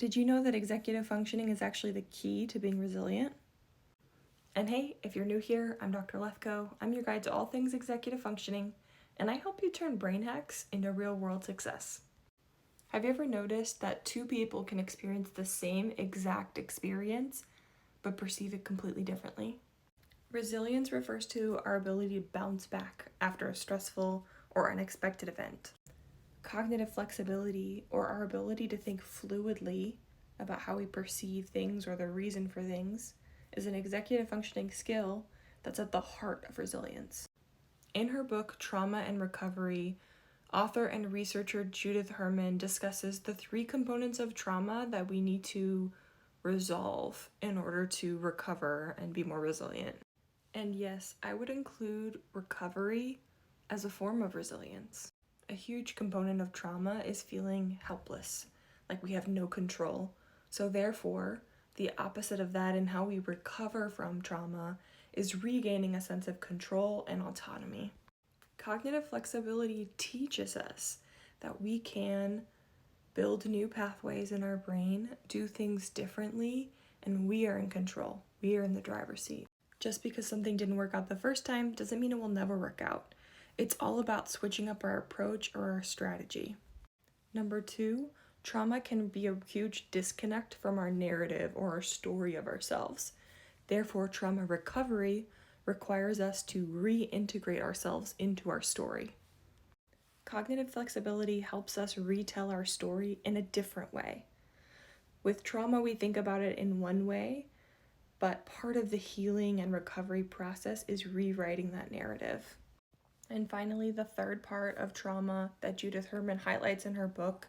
Did you know that executive functioning is actually the key to being resilient? And hey, if you're new here, I'm Dr. Lefko. I'm your guide to all things executive functioning, and I help you turn brain hacks into real world success. Have you ever noticed that two people can experience the same exact experience, but perceive it completely differently? Resilience refers to our ability to bounce back after a stressful or unexpected event. Cognitive flexibility, or our ability to think fluidly about how we perceive things or the reason for things, is an executive functioning skill that's at the heart of resilience. In her book, Trauma and Recovery, author and researcher Judith Herman discusses the three components of trauma that we need to resolve in order to recover and be more resilient. And yes, I would include recovery as a form of resilience. A huge component of trauma is feeling helpless, like we have no control. So therefore, the opposite of that in how we recover from trauma is regaining a sense of control and autonomy. Cognitive flexibility teaches us that we can build new pathways in our brain, do things differently, and we are in control. We are in the driver's seat. Just because something didn't work out the first time doesn't mean it will never work out. It's all about switching up our approach or our strategy. Number 2, trauma can be a huge disconnect from our narrative or our story of ourselves. Therefore, trauma recovery requires us to reintegrate ourselves into our story. Cognitive flexibility helps us retell our story in a different way. With trauma, we think about it in one way, but part of the healing and recovery process is rewriting that narrative. And finally, the third part of trauma that Judith Herman highlights in her book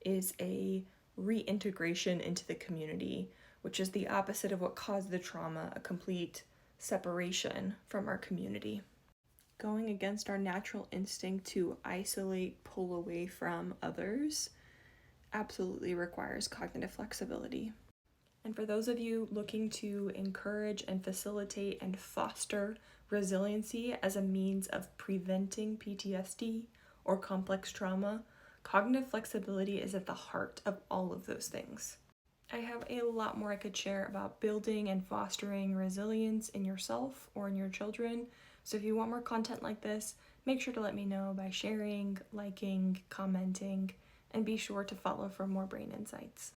is a reintegration into the community, which is the opposite of what caused the trauma, a complete separation from our community. Going against our natural instinct to isolate, pull away from others, absolutely requires cognitive flexibility. And for those of you looking to encourage and facilitate and foster resiliency as a means of preventing PTSD or complex trauma, cognitive flexibility is at the heart of all of those things. I have a lot more I could share about building and fostering resilience in yourself or in your children. So if you want more content like this, make sure to let me know by sharing, liking, commenting, and be sure to follow for more brain insights.